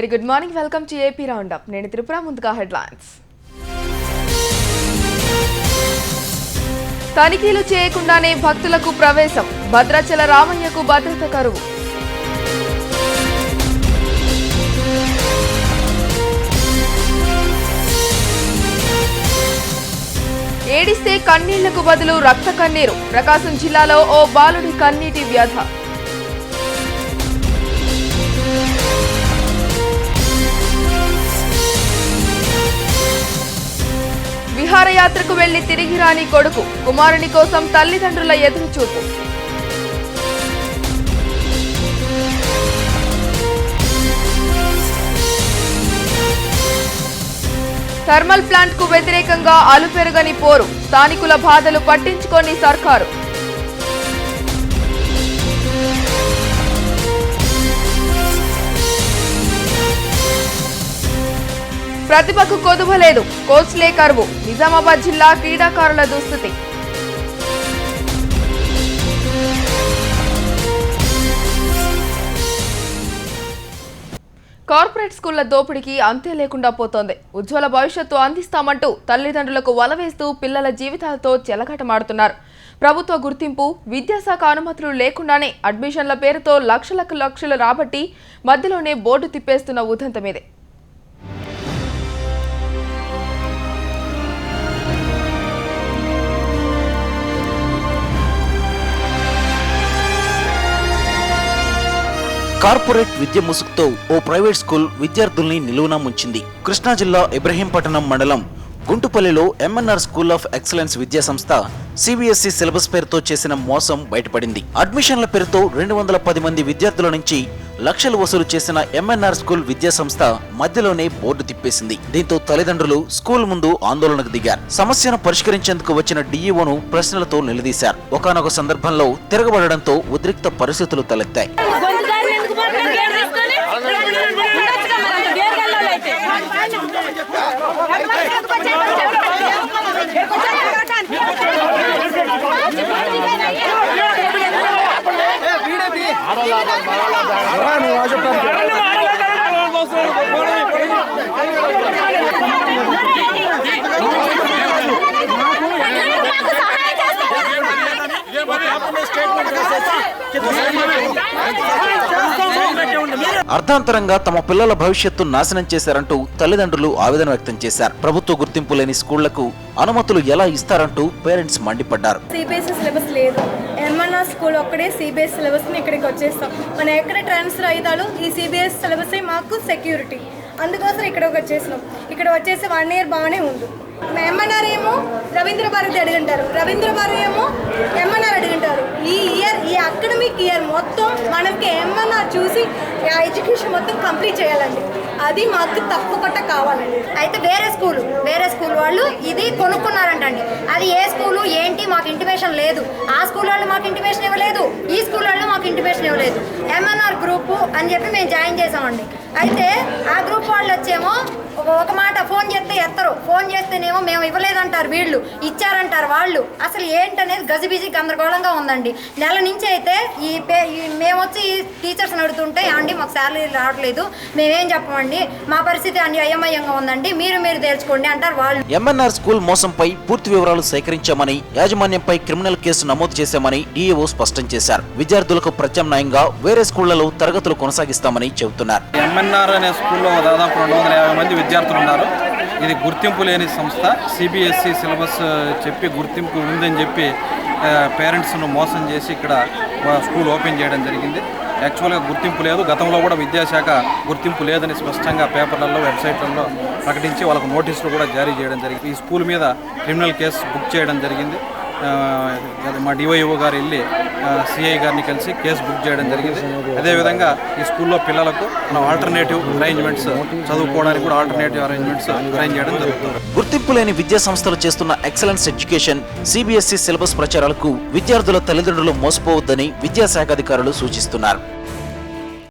Very good morning, welcome to AP round up. నేను త్రిపుర. ముందుగా headlines. తనిఖీలు చేయకుండానే భక్తులకు ప్రవేశం, భద్రాచల రామయ్యకు భద్రత కరువు. ఏడిస్తే కన్నీళ్లకు బదులు రక్త కన్నీరు, ప్రకాశం జిల్లాలో ఓ బాలుడి కన్నీటి వ్యధ. విహారయాత్రకు వెళ్లి తిరిగి రాని కొడుకు, కుమారుని కోసం తల్లిదండ్రుల ఎదురుచూపు. థర్మల్ ప్లాంట్ కు వ్యతిరేకంగా అలుపెరుగని పోరు, స్థానికుల బాధలు పట్టించుకోని సర్కారు. ప్రతిభకు కొదువలేదు, కోచ్లే కరువు, నిజామాబాద్ జిల్లా క్రీడాకారుల దుస్థితి. కార్పొరేట్ స్కూళ్ల దోపిడీకి అంతే లేకుండా పోతోంది. ఉజ్వల భవిష్యత్తు అందిస్తామంటూ తల్లిదండ్రులకు వలవేస్తూ పిల్లల జీవితాలతో చెలగాటమాడుతున్నారు. ప్రభుత్వ గుర్తింపు, విద్యాశాఖ అనుమతులు లేకుండానే అడ్మిషన్ల పేరుతో లక్షలు రాబట్టి మధ్యలోనే బోర్డు తిప్పేస్తున్న ఉదంతమిదే. కార్పొరేట్ విద్య ముసుగుతో ఓ ప్రైవేట్ స్కూల్ విద్యార్థుల్ని నిలువునా ముంచింది. కృష్ణా జిల్లా ఇబ్రహీంపట్నం మండలం గుంటుపల్లిలో ఎంఎన్ఆర్ స్కూల్ ఆఫ్ ఎక్సలెన్స్ విద్యా సంస్థ సిబిఎస్ఈ సిలబస్ పేరుతో చేసిన మోసం బయటపడింది. అడ్మిషన్ల పేరుతో 210 మంది విద్యార్థుల నుంచి లక్షలు వసూలు చేసిన ఎంఎన్ఆర్ స్కూల్ విద్యా సంస్థ మధ్యలోనే బోర్డు తిప్పేసింది. దీంతో తల్లిదండ్రులు స్కూల్ ముందు ఆందోళనకు దిగారు. సమస్యను పరిష్కరించేందుకు వచ్చిన డీఈఓను ప్రశ్నలతో నిలదీశారు. ఒకానొక సందర్భంలో తిరగబడడంతో ఉద్రిక్త పరిస్థితులు తలెత్తాయి. అర్థాంతరంగా తమ పిల్లల భవిష్యత్తు నాశనం చేశారంటూ తల్లిదండ్రులు ఆవేదన వ్యక్తం చేశారు. ప్రభుత్వ గుర్తింపు లేని స్కూళ్లకు అనుమతులు ఎలా ఇస్తారంటూ పేరెంట్స్ మండిపడ్డారు. సిబిఎస్ఈ సిలబస్ లేదు, ఎంఎన్ఆర్ స్కూల్ ఒక్కడే సిబిఎస్ సిలబస్ ని ఇక్కడికి వచ్చేస్తాం. మనం ఎక్కడ ట్రాన్స్ఫర్ అవుతాడు ఈ సిబిఎస్ సిలబస్ మాకు సెక్యూరిటీ, అందుకోసం ఇక్కడికి వచ్చేసినాం. ఇక్కడ వచ్చేసి 1 year బాగానే ఉంది. ఎంఎన్ఆర్ ఏమో రవీంద్ర భారతి అడిగింటారు, రవీంద్ర భారతి ఏమో ఎంఎన్ఆర్ అడిగింటారు. ఈ అకాడమిక్ ఇయర్ మొత్తం మనకి ఎంఎన్ఆర్ చూసి ఆ ఎడ్యుకేషన్ మొత్తం కంప్లీట్ చేయాలండి. అది మాకు తప్పకుండా కావాలండి. అయితే వేరే స్కూల్ వాళ్ళు ఇది కొనుక్కున్నారంటండి. అది ఏ స్కూలు ఏంటి మాకు ఇంటిమేషన్ లేదు. ఆ స్కూల్ వాళ్ళు మాకు ఇంటిమేషన్ ఇవ్వలేదు, ఈ స్కూల్ వాళ్ళు మాకు ఇంటిమేషన్ ఇవ్వలేదు. ఎంఎన్ఆర్ గ్రూపు అని చెప్పి మేము జాయిన్ చేసామండి. అయితే ఆ గ్రూప్ వాళ్ళు వచ్చేమో ఒక మాట ఫోన్ చేస్తే ఎత్తరు, ఫోన్ చేస్తేనేమో మేము ఇవ్వలేదంటారు, వీళ్ళు ఇచ్చారంటారు వాళ్ళు. అసలు ఏంటనేది గజిబిజి గందరగోళంగా ఉందండి. నెల నుంచి అయితే మేము వచ్చి టీచర్స్ని అడుగుతుంటే అండి మాకు శాలరీ రావట్లేదు, మేమేం చెప్పమండి, మా పరిస్థితి అయోమయంగా ఉందండి, మీరు తేల్చుకోండి అంటారు వాళ్ళు. ఎంఎన్ఆర్ స్కూల్ మోసంపై పూర్తి వివరాలు సేకరించామని, యాజమాన్యంపై క్రిమినల్ కేసు నమోదు చేశామని డీఈఓ స్పష్టం చేశారు. విద్యార్థులకు ప్రత్యామ్నాయంగా వేరే స్కూళ్లలో తరగతులు కొనసాగిస్తామని చెబుతున్నారు. ఎంఎన్ఆర్ అనే స్కూల్లో దాదాపు 250 మంది విద్యార్థులు ఉన్నారు. ఇది గుర్తింపు లేని సంస్థ. సిబిఎస్ఈ సిలబస్ చెప్పి గుర్తింపు ఉందని చెప్పి పేరెంట్స్ను మోసం చేసి ఇక్కడ స్కూల్ ఓపెన్ చేయడం జరిగింది. యాక్చువల్గా గుర్తింపు లేదు. గతంలో కూడా విద్యాశాఖ గుర్తింపు లేదని స్పష్టంగా పేపర్లలో, వెబ్సైట్లలో ప్రకటించి వాళ్ళకు నోటీసులు కూడా జారీ చేయడం జరిగింది. ఈ స్కూల్ మీద క్రిమినల్ కేసు బుక్ చేయడం జరిగింది. మా డివైఓ గారు వెళ్ళి సిఐ గారిని కలిసి కేసు బుక్ చేయడం జరిగింది. అదేవిధంగా ఈ స్కూల్లో పిల్లలకు మనం ఆల్టర్నేటివ్ అరేంజ్మెంట్స్, చదువుకోవడానికి కూడా ఆల్టర్నేటివ్ అరేంజ్మెంట్స్ అరేంజ్ చేయడం జరుగుతుంది. గుర్తింపు లేని విద్యా సంస్థలు చేస్తున్న ఎక్సలెన్స్ ఎడ్యుకేషన్, సిబిఎస్ఈ సిలబస్ ప్రచారాలకు విద్యార్థుల తల్లిదండ్రులు మోసపోవద్దని విద్యాశాఖ అధికారులు సూచిస్తున్నారు.